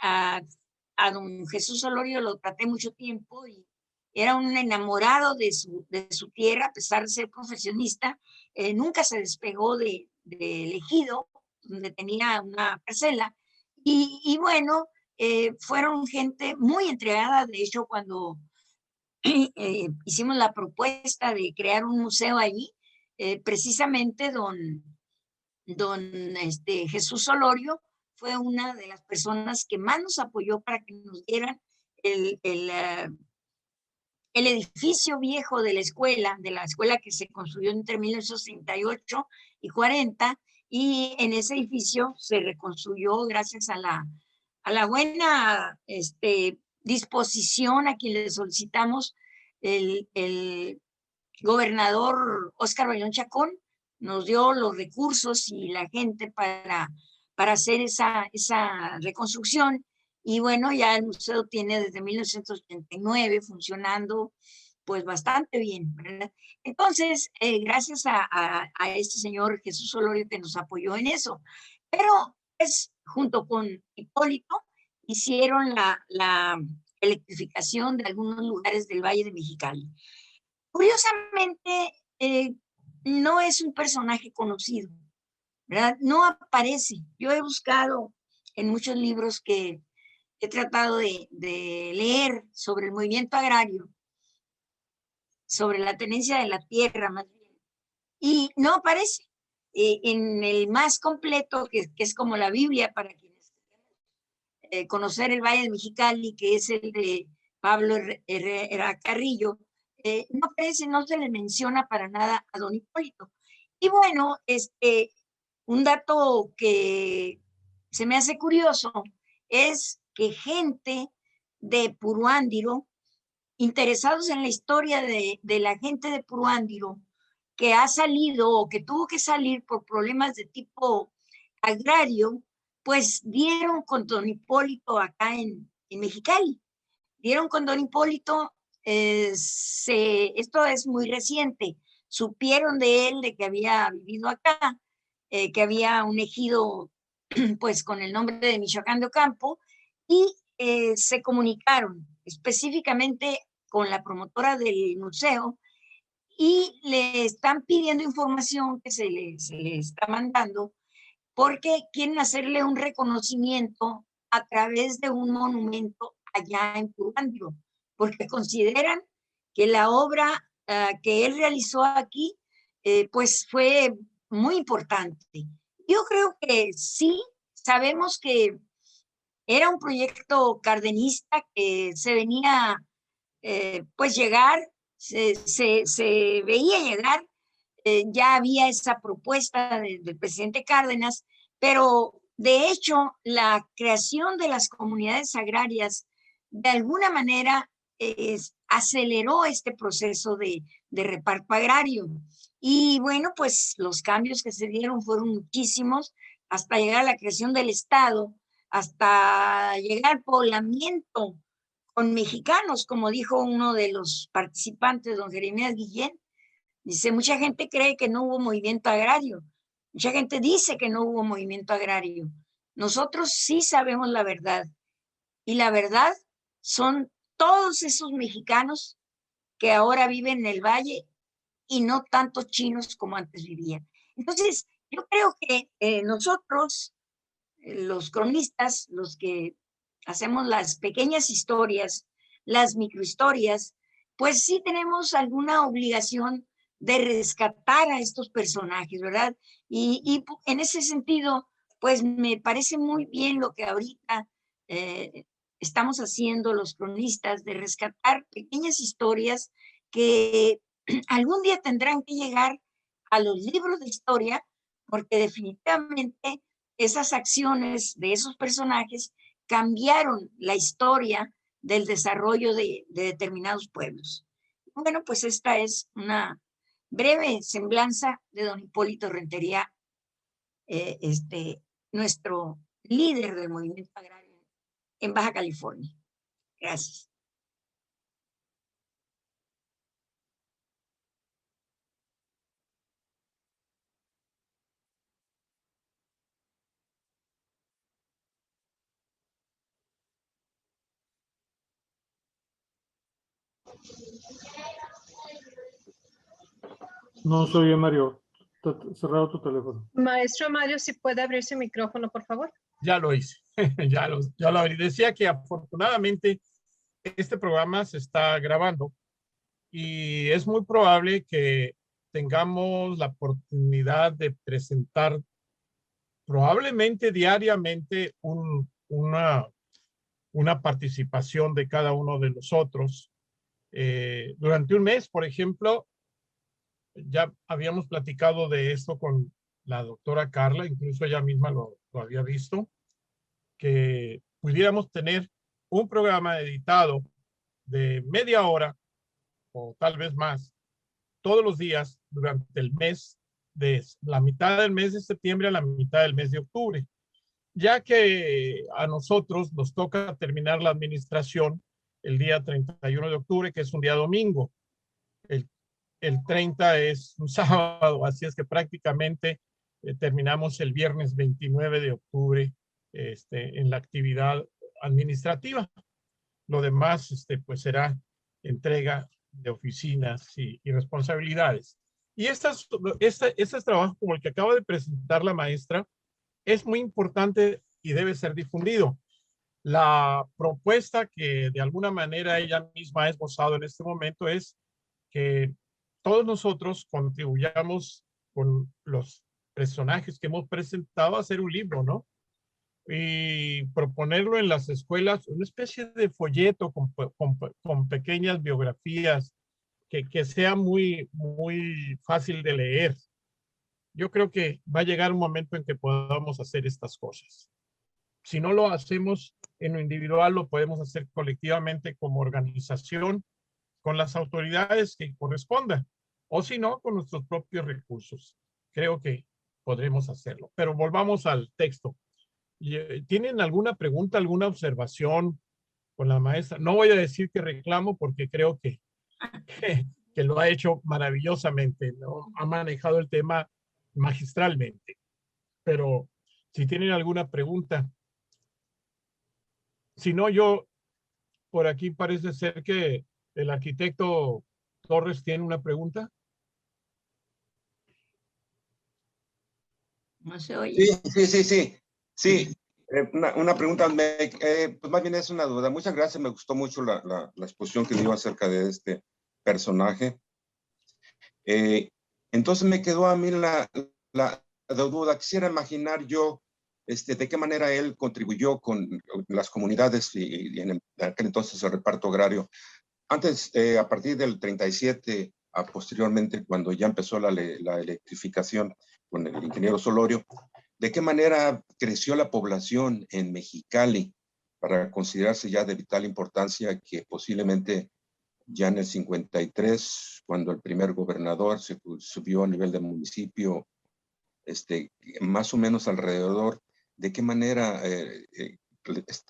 a don Jesús Solorio lo traté mucho tiempo y era un enamorado de su tierra, a pesar de ser profesionista, nunca se despegó de Ejido, donde tenía una parcela. Y bueno, fueron gente muy entregada. De hecho, cuando hicimos la propuesta de crear un museo allí, precisamente don Jesús Solorio fue una de las personas que más nos apoyó para que nos dieran el edificio viejo de la escuela que se construyó entre 1938 y 40, y en ese edificio se reconstruyó gracias a la buena disposición a quien le solicitamos. El gobernador Óscar Bayón Chacón nos dio los recursos y la gente para hacer esa reconstrucción. Y bueno, ya el museo tiene desde 1989 funcionando pues bastante bien, ¿verdad? Entonces, gracias a este señor Jesús Solorio que nos apoyó en eso. Pero pues junto con Hipólito hicieron la electrificación de algunos lugares del Valle de Mexicali. Curiosamente, no es un personaje conocido, ¿verdad? No aparece. Yo he buscado en muchos libros que he tratado de leer sobre el movimiento agrario, sobre la tenencia de la tierra más bien, y no aparece. En el más completo, que es como la Biblia para quienes conocer el Valle de Mexicali, que es el de Pablo Herrera Carrillo, no aparece, no se le menciona para nada a don Hipólito. Y bueno, un dato que se me hace curioso es que gente de Puruándiro, interesados en la historia de la gente de Puruándiro, que ha salido o que tuvo que salir por problemas de tipo agrario, pues dieron con don Hipólito acá en Mexicali. Dieron con don Hipólito, esto es muy reciente, supieron de él, de que había vivido acá, que había un ejido pues con el nombre de Michoacán de Ocampo, y se comunicaron específicamente con la promotora del museo y le están pidiendo información que se le está mandando porque quieren hacerle un reconocimiento a través de un monumento allá en Puruándiro, porque consideran que la obra que él realizó aquí, pues fue muy importante. Yo creo que sí, sabemos que era un proyecto cardenista que se venía, pues llegar, se veía llegar, ya había esa propuesta del presidente Cárdenas, pero de hecho la creación de las comunidades agrarias de alguna manera aceleró este proceso de reparto agrario. Y bueno, pues los cambios que se dieron fueron muchísimos, hasta llegar a la creación del Estado, hasta llegar al poblamiento con mexicanos, como dijo uno de los participantes, don Jeremías Guillén. Dice, mucha gente cree que no hubo movimiento agrario. Mucha gente dice que no hubo movimiento agrario. Nosotros sí sabemos la verdad. Y la verdad son todos esos mexicanos que ahora viven en el valle y no tantos chinos como antes vivían. Entonces, yo creo que nosotros, los cronistas, los que hacemos las pequeñas historias, las microhistorias, pues sí tenemos alguna obligación de rescatar a estos personajes, ¿verdad? Y en ese sentido, pues me parece muy bien lo que ahorita estamos haciendo los cronistas, de rescatar pequeñas historias que algún día tendrán que llegar a los libros de historia, porque definitivamente esas acciones de esos personajes cambiaron la historia del desarrollo de determinados pueblos. Bueno, pues esta es una breve semblanza de don Hipólito Rentería, nuestro líder del movimiento agrario en Baja California. Gracias. No se oye, Mario. Está cerrado tu teléfono. Maestro Mario, si puede abrir su micrófono, por favor. Ya lo hice, ya lo abrí. Decía que afortunadamente este programa se está grabando y es muy probable que tengamos la oportunidad de presentar probablemente diariamente una participación de cada uno de nosotros. Durante un mes, por ejemplo, ya habíamos platicado de esto con la doctora Carla, incluso ella misma lo había visto, que pudiéramos tener un programa editado de media hora o tal vez más todos los días durante el mes, de la mitad del mes de septiembre a la mitad del mes de octubre, ya que a nosotros nos toca terminar la administración el día 31 de octubre, que es un día domingo. El 30 es un sábado, así es que prácticamente terminamos el viernes 29 de octubre en la actividad administrativa. Lo demás pues será entrega de oficinas y responsabilidades. Y este trabajo como el que acaba de presentar la maestra es muy importante y debe ser difundido. La propuesta que de alguna manera ella misma ha esbozado en este momento es que todos nosotros contribuyamos con los personajes que hemos presentado a hacer un libro, ¿no? Y proponerlo en las escuelas, una especie de folleto con pequeñas biografías que sea muy fácil de leer. Yo creo que va a llegar un momento en que podamos hacer estas cosas. Si no lo hacemos en lo individual, lo podemos hacer colectivamente como organización, con las autoridades que correspondan, o si no, con nuestros propios recursos. Creo que podremos hacerlo. Pero volvamos al texto. ¿Tienen alguna pregunta, alguna observación con la maestra? No voy a decir que reclamo porque creo que lo ha hecho maravillosamente, ¿no? Ha manejado el tema magistralmente. Pero si tienen alguna pregunta, si no, yo por aquí parece ser que el arquitecto Torres tiene una pregunta. No se oye. Sí. Una pregunta, pues más bien es una duda. Muchas gracias, me gustó mucho la exposición que dio acerca de este personaje. Entonces me quedó a mí la duda. Quisiera imaginar yo de qué manera él contribuyó con las comunidades y en aquel entonces el reparto agrario. Antes, a partir del 37, posteriormente, cuando ya empezó la electrificación con el ingeniero Solorio, ¿de qué manera creció la población en Mexicali para considerarse ya de vital importancia que posiblemente ya en el 53, cuando el primer gobernador se subió a nivel de municipio, más o menos alrededor, de qué manera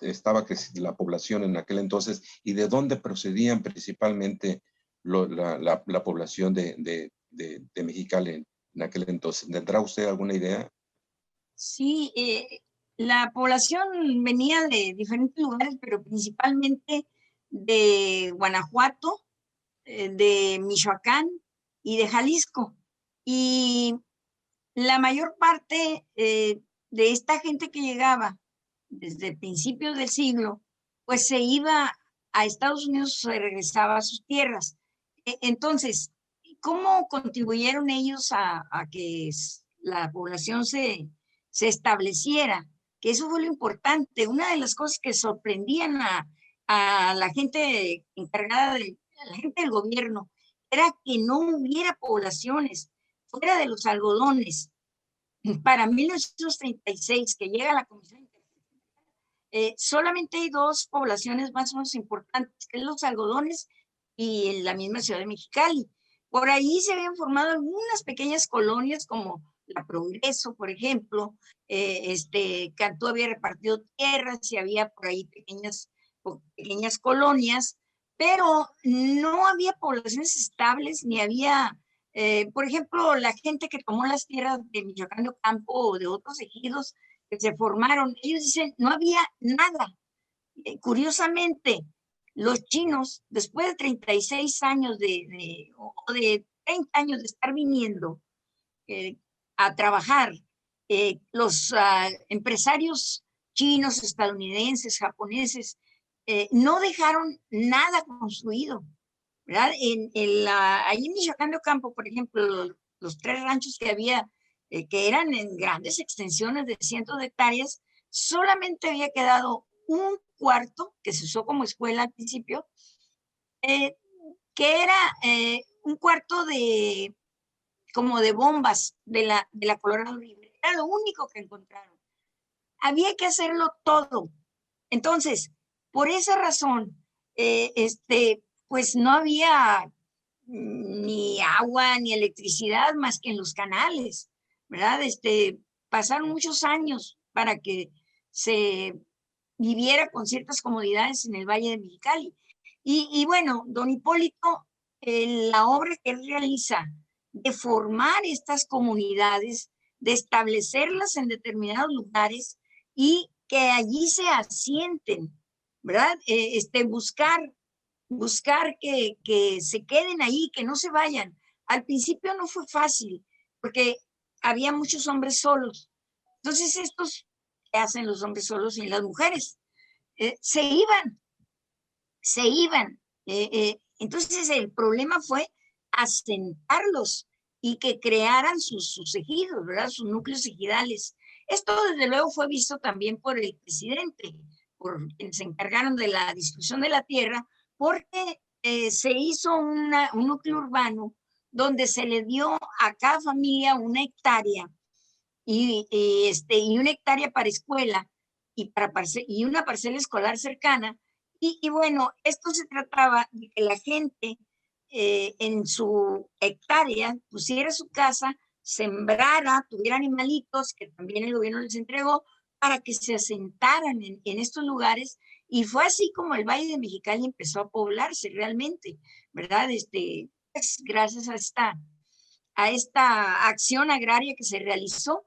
estaba la población en aquel entonces y de dónde procedían principalmente la población de Mexicali en aquel entonces? ¿Tendrá usted alguna idea? Sí, la población venía de diferentes lugares, pero principalmente de Guanajuato, de Michoacán y de Jalisco. Y la mayor parte de esta gente que llegaba desde principios del siglo, pues se iba a Estados Unidos, se regresaba a sus tierras. Entonces, ¿cómo contribuyeron ellos a que la población se estableciera? Que eso fue lo importante. Una de las cosas que sorprendían a la gente encargada, a la gente del gobierno, era que no hubiera poblaciones fuera de los algodones. Para 1936, que llega la Comisión solamente hay dos poblaciones más o menos importantes, que es los algodones y la misma ciudad de Mexicali. Por ahí se habían formado algunas pequeñas colonias como la Progreso, por ejemplo. Cantú había repartido tierras y había por ahí pequeñas colonias, pero no había poblaciones estables ni había, por ejemplo, la gente que tomó las tierras de Michoacán de Ocampo o de otros ejidos que se formaron, ellos dicen, no había nada. Curiosamente, los chinos, después de 36 años o de 30 años de estar viniendo a trabajar, los empresarios chinos, estadounidenses, japoneses, no dejaron nada construido, ¿verdad? Allí en Michoacán de Ocampo, por ejemplo, los 3 ranchos que había, que eran en grandes extensiones de cientos de hectáreas, solamente había quedado un cuarto que se usó como escuela al principio, que era un cuarto como de bombas de la Colorado River. Era lo único que encontraron. Había que hacerlo todo. Entonces, por esa razón, pues no había ni agua ni electricidad más que en los canales, ¿verdad? Pasaron muchos años para que se viviera con ciertas comodidades en el Valle de Mexicali. Y bueno, don Hipólito, la obra que él realiza de formar estas comunidades, de establecerlas en determinados lugares y que allí se asienten, ¿verdad? Buscar que se queden ahí, que no se vayan. Al principio no fue fácil, porque había muchos hombres solos. Entonces estos que hacen los hombres solos y las mujeres se iban. Entonces el problema fue asentarlos y que crearan sus ejidos, ¿verdad? Sus núcleos ejidales. Esto desde luego fue visto también por el presidente, por quienes se encargaron de la distribución de la tierra, porque se hizo un núcleo urbano donde se le dio a cada familia una hectárea y una hectárea para escuela y una parcela escolar cercana. Y bueno, esto se trataba de que la gente en su hectárea pusiera su casa, sembrara, tuviera animalitos que también el gobierno les entregó para que se asentaran en estos lugares. Y fue así como el Valle de Mexicali empezó a poblarse realmente, ¿verdad? Pues, gracias a esta acción agraria que se realizó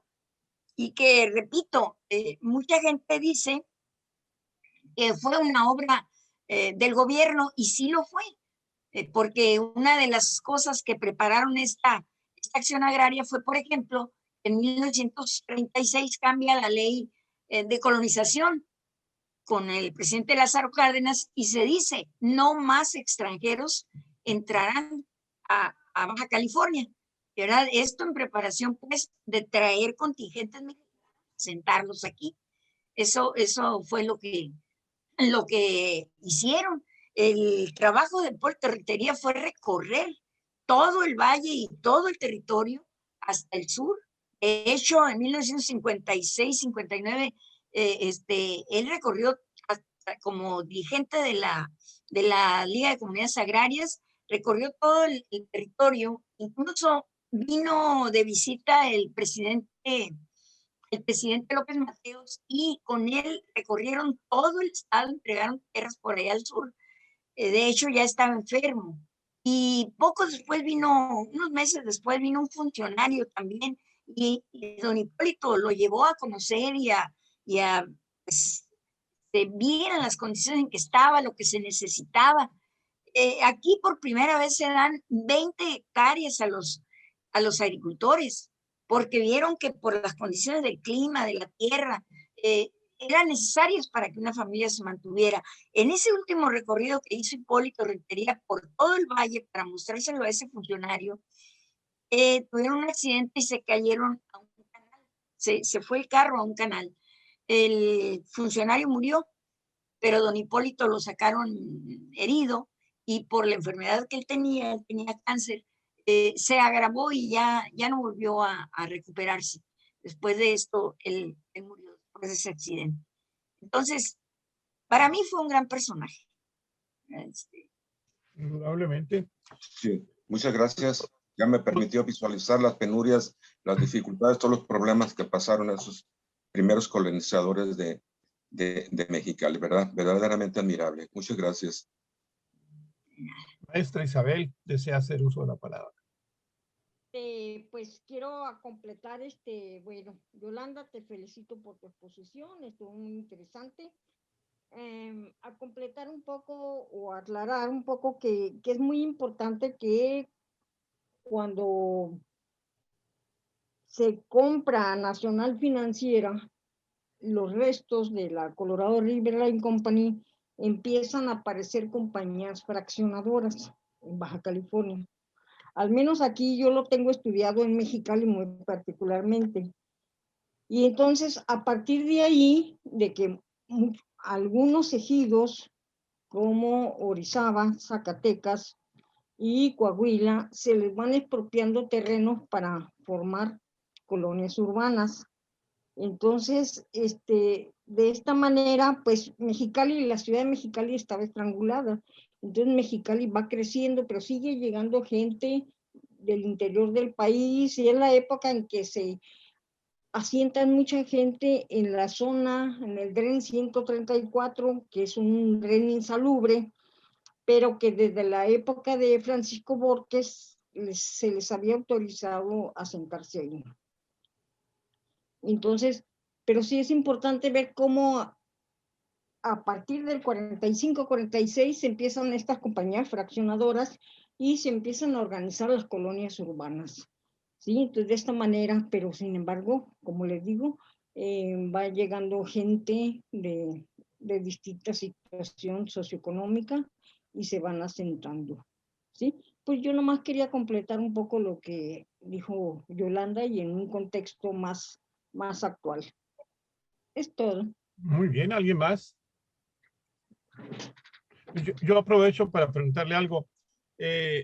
y que, repito, mucha gente dice que fue una obra del gobierno y sí lo fue, porque una de las cosas que prepararon esta acción agraria fue, por ejemplo, en 1936 cambia la ley de colonización con el presidente Lázaro Cárdenas y se dice, no más extranjeros entrarán a Baja California. ¿Verdad? Esto en preparación, pues, de traer contingentes mexicanos, sentarlos aquí. Eso fue lo que hicieron. El trabajo de Puerto Rentería fue recorrer todo el valle y todo el territorio hasta el sur. De hecho, en 1956-59, él recorrió como dirigente de la Liga de Comunidades Agrarias, recorrió todo el territorio, incluso vino de visita el presidente López Mateos y con él recorrieron todo el estado, entregaron tierras por allá al sur. De hecho, ya estaba enfermo. Y unos meses después vino un funcionario también y don Hipólito lo llevó a conocer y a pues, se vieran las condiciones en que estaba, lo que se necesitaba. Aquí por primera vez se dan 20 hectáreas a los agricultores, porque vieron que por las condiciones del clima, de la tierra, eran necesarias para que una familia se mantuviera. En ese último recorrido que hizo Hipólito Rentería por todo el valle para mostrárselo a ese funcionario, tuvieron un accidente y se cayeron a un canal. Se fue el carro a un canal. El funcionario murió, pero don Hipólito lo sacaron herido y por la enfermedad que él tenía cáncer, se agravó y ya no volvió a recuperarse. Después de esto, él murió después de ese accidente. Entonces, para mí fue un gran personaje. Indudablemente. Sí, muchas gracias. Ya me permitió visualizar las penurias, las dificultades, todos los problemas que pasaron esos primeros colonizadores de Mexicali, ¿verdad? Verdaderamente admirable. Muchas gracias. Maestra Isabel, desea hacer uso de la palabra. Pues quiero completar bueno, Yolanda, te felicito por tu exposición, estuvo muy interesante. a completar un poco o aclarar un poco que es muy importante que cuando se compra a Nacional Financiera, los restos de la Colorado River Line Company empiezan a aparecer compañías fraccionadoras en Baja California. Al menos aquí yo lo tengo estudiado en Mexicali muy particularmente. Y entonces, a partir de ahí, de que algunos ejidos como Orizaba, Zacatecas y Coahuila se les van expropiando terrenos para formar colonias urbanas. Entonces, de esta manera, pues Mexicali, la ciudad de Mexicali estaba estrangulada. Entonces Mexicali va creciendo, pero sigue llegando gente del interior del país y es la época en que se asientan mucha gente en la zona, en el DREN 134, que es un DREN insalubre, pero que desde la época de Francisco Borges se les había autorizado a asentarse ahí. Entonces, pero sí es importante ver cómo a partir del 45-46 se empiezan estas compañías fraccionadoras y se empiezan a organizar las colonias urbanas. ¿Sí? Entonces, de esta manera, pero sin embargo, como les digo, va llegando gente de distinta situación socioeconómica y se van asentando. ¿Sí? Pues yo nomás quería completar un poco lo que dijo Yolanda y en un contexto más actual. Es todo. Muy bien, ¿alguien más? Yo aprovecho para preguntarle algo.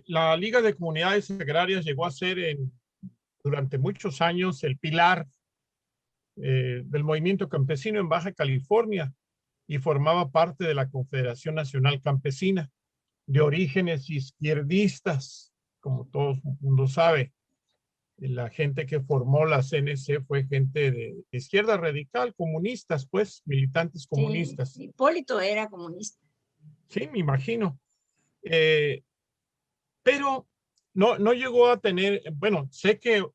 La Liga de Comunidades Agrarias llegó a ser durante muchos años el pilar del movimiento campesino en Baja California y formaba parte de la Confederación Nacional Campesina, de orígenes izquierdistas, como todo el mundo sabe. La gente que formó la CNC fue gente de izquierda radical, comunistas, pues, militantes comunistas. Sí, Hipólito era comunista. Sí, me imagino. Pero no llegó a tener, bueno, sé que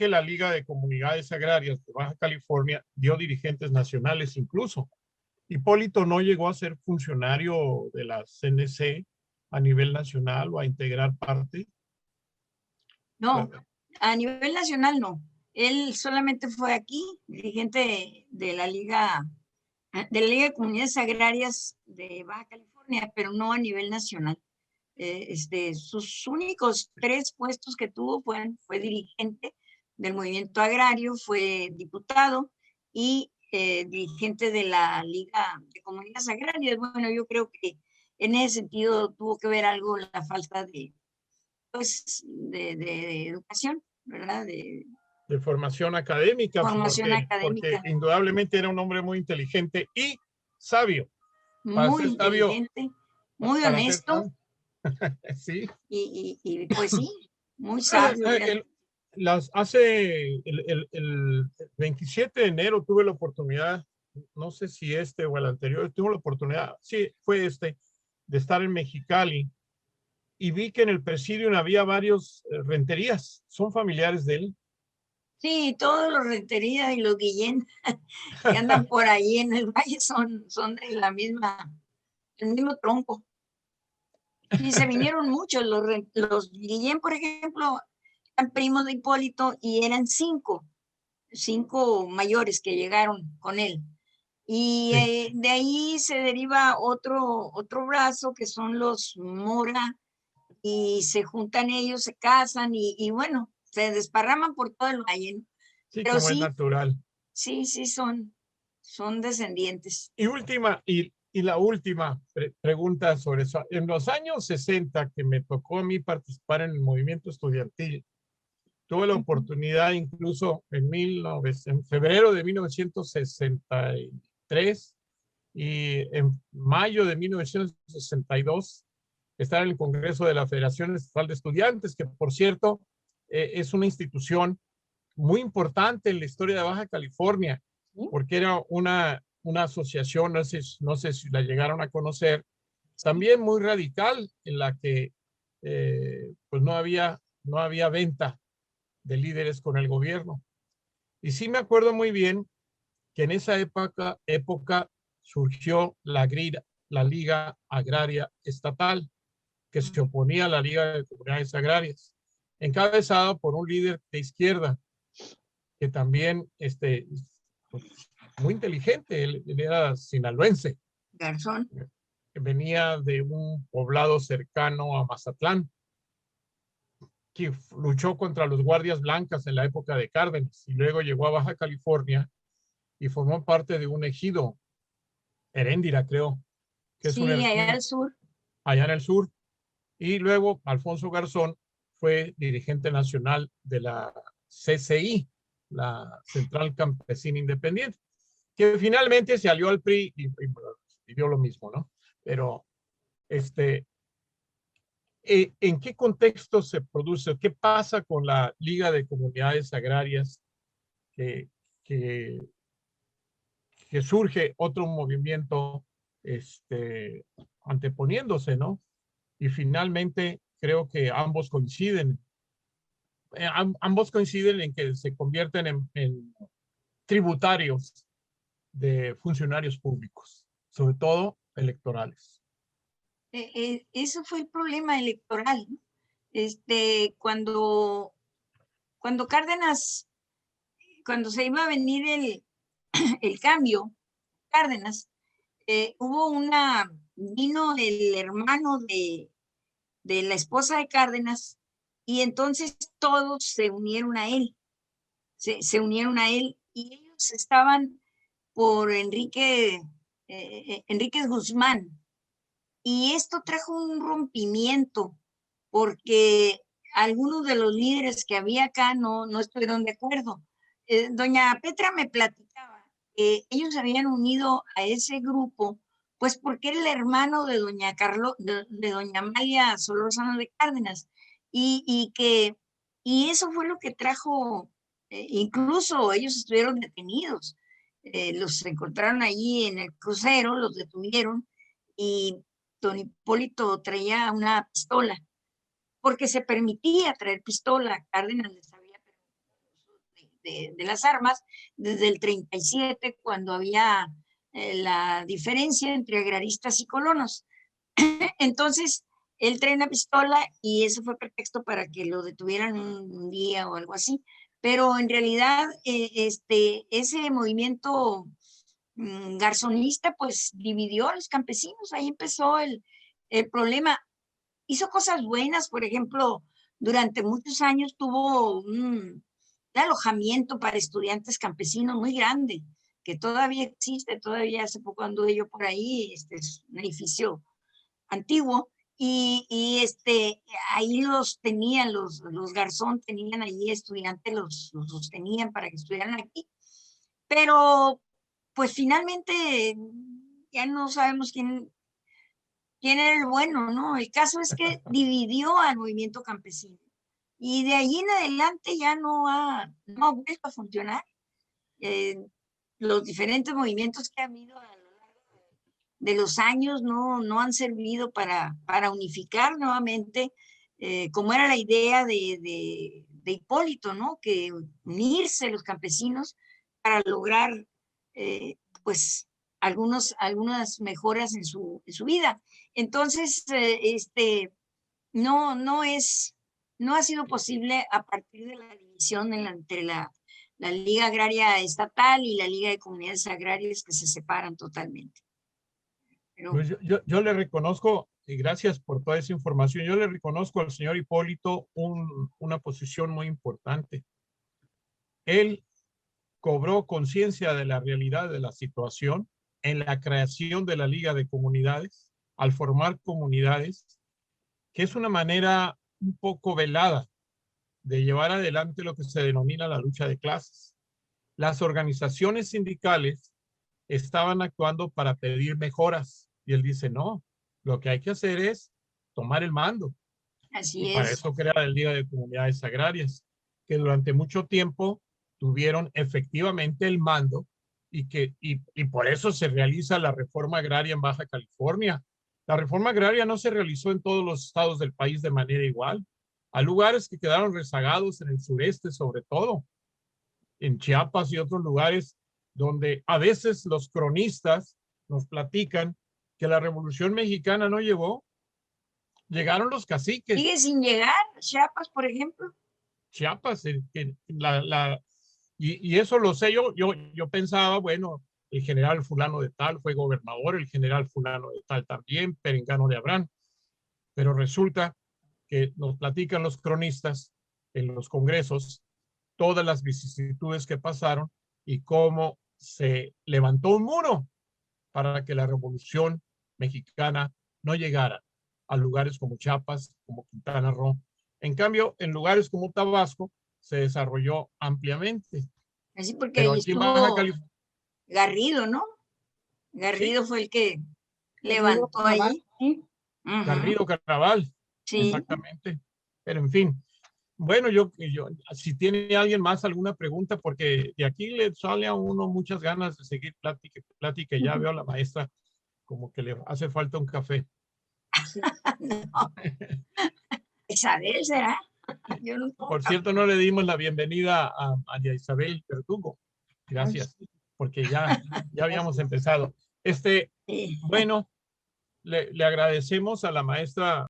la Liga de Comunidades Agrarias de Baja California dio dirigentes nacionales incluso. Hipólito no llegó a ser funcionario de la CNC a nivel nacional o a integrar parte. No, a nivel nacional no. Él solamente fue aquí, dirigente de la Liga de Comunidades Agrarias de Baja California, pero no a nivel nacional. Sus únicos 3 puestos que tuvo fue dirigente del movimiento agrario, fue diputado y dirigente de la Liga de Comunidades Agrarias. Bueno, yo creo que en ese sentido tuvo que ver algo la falta de educación, ¿verdad? De formación académica, formación académica. porque indudablemente era un hombre muy inteligente y sabio. Muy inteligente, muy honesto. Sí. Y pues sí, muy sabio. El 27 de enero tuve la oportunidad, no sé si o el anterior, tuve la oportunidad, sí, fue de estar en Mexicali y vi que en el presidio había varios renterías, son familiares de él. Sí, todos los Rentería y los Guillén que andan por ahí en el valle son de el mismo tronco. Y se vinieron muchos, los Guillén, por ejemplo, eran primos de Hipólito y eran 5 mayores que llegaron con él. Y sí, de ahí se deriva otro brazo que son los Mora y se juntan ellos, se casan y bueno, se desparraman por todo el valle, ¿no? Sí, pero como sí, es natural. Sí, son descendientes. Y la última pregunta sobre eso. En los años 60 que me tocó a mí participar en el movimiento estudiantil, tuve la oportunidad incluso en febrero de 1963 y en mayo de 1962 estar en el Congreso de la Federación Estatal de Estudiantes, que por cierto es una institución muy importante en la historia de Baja California, porque era una asociación, no sé si la llegaron a conocer, también muy radical, en la que pues no había venta de líderes con el gobierno. Y sí me acuerdo muy bien que en esa época surgió la Liga Agraria Estatal, que se oponía a la Liga de Comunidades Agrarias, encabezado por un líder de izquierda, que también, pues, muy inteligente, él era sinaloense. Garzón. Que venía de un poblado cercano a Mazatlán, que luchó contra los guardias blancas en la época de Cárdenas, y luego llegó a Baja California y formó parte de un ejido, Heréndira, creo, que es un Sí, allá ejido al sur. allá en el sur. Y luego Alfonso Garzón fue dirigente nacional de la CCI, la Central Campesina Independiente, que finalmente se alió al PRI y dio lo mismo, ¿no? Pero, ¿en qué contexto se produce? ¿Qué pasa con la Liga de Comunidades Agrarias que, que, que surge otro movimiento anteponiéndose, ¿no? Y finalmente creo que ambos coinciden. Ambos coinciden en que se convierten en tributarios de funcionarios públicos, sobre todo electorales. Eso fue el problema electoral, ¿no? Cuando Cárdenas, cuando se iba a venir el cambio, Cárdenas, vino el hermano de la esposa de Cárdenas, y entonces todos se unieron a él, se unieron a él, y ellos estaban por Enríquez Guzmán, y esto trajo un rompimiento, porque algunos de los líderes que había acá no estuvieron de acuerdo. Doña Petra me platicaba que ellos habían unido a ese grupo, pues porque era el hermano de doña doña Amalia Solórzano de Cárdenas, y eso fue lo que trajo, incluso ellos estuvieron detenidos, los encontraron allí en el crucero, los detuvieron, y don Hipólito traía una pistola, porque se permitía traer pistola. Cárdenas les había permitido de las armas desde el 37, cuando había la diferencia entre agraristas y colonos. Entonces, él trae una pistola y eso fue pretexto para que lo detuvieran un día o algo así. Pero en realidad, ese movimiento garzonista, pues dividió a los campesinos. Ahí empezó el problema. Hizo cosas buenas, por ejemplo, durante muchos años tuvo un alojamiento para estudiantes campesinos muy grande, que todavía existe. Todavía hace poco anduve yo por ahí, es un edificio antiguo, y ahí los tenían, los Garzón tenían allí estudiantes, los sostenían para que estudiaran aquí, pero pues finalmente ya no sabemos quién era el bueno, ¿no? El caso es que dividió al movimiento campesino, y de allí en adelante ya no ha vuelto a funcionar. Los diferentes movimientos que ha habido a lo largo de los años no han servido para unificar nuevamente, como era la idea de Hipólito, ¿no? Que unirse los campesinos para lograr, pues, algunas mejoras en su vida. Entonces, no ha sido posible a partir de la división entre la Liga Agraria Estatal y la Liga de Comunidades Agrarias, que se separan totalmente. Pero, Pues yo le reconozco, y gracias por toda esa información, yo le reconozco al señor Hipólito una posición muy importante. Él cobró conciencia de la realidad de la situación en la creación de la Liga de Comunidades, al formar comunidades, que es una manera un poco velada de llevar adelante lo que se denomina la lucha de clases. Las organizaciones sindicales estaban actuando para pedir mejoras, y él dice, no, lo que hay que hacer es tomar el mando. así Y para es. eso crea la Liga de Comunidades Agrarias, que durante mucho tiempo tuvieron efectivamente el mando, y por eso se realiza la reforma agraria en Baja California. La reforma agraria no se realizó en todos los estados del país de manera igual. Hay lugares que quedaron rezagados en el sureste, sobre todo en Chiapas y otros lugares donde a veces los cronistas nos platican que la Revolución Mexicana no llegó, llegaron los caciques. Sigue sin llegar, Chiapas, por ejemplo. Chiapas, y eso lo sé yo pensaba, bueno, el general fulano de tal fue gobernador, el general fulano de tal también, Perengano de Abrán, pero resulta que nos platican los cronistas en los congresos todas las vicisitudes que pasaron y cómo se levantó un muro para que la Revolución Mexicana no llegara a lugares como Chiapas, como Quintana Roo. En cambio, en lugares como Tabasco se desarrolló ampliamente. Así porque Pero ahí aquí en Baja estuvo California, Garrido, ¿no? Garrido fue el que levantó Carnaval, ahí. sí. Ujú, Garrido Carnaval, sí. exactamente. Pero en fin, bueno, si tiene alguien más alguna pregunta, porque de aquí le sale a uno muchas ganas de seguir plática. Ya veo a la maestra como que le hace falta un café. No, Isabel será. Yo no tomo Por café. cierto, no le dimos la bienvenida a María Isabel Verdugo. Gracias, porque ya habíamos empezado. Sí. Bueno, le agradecemos a la maestra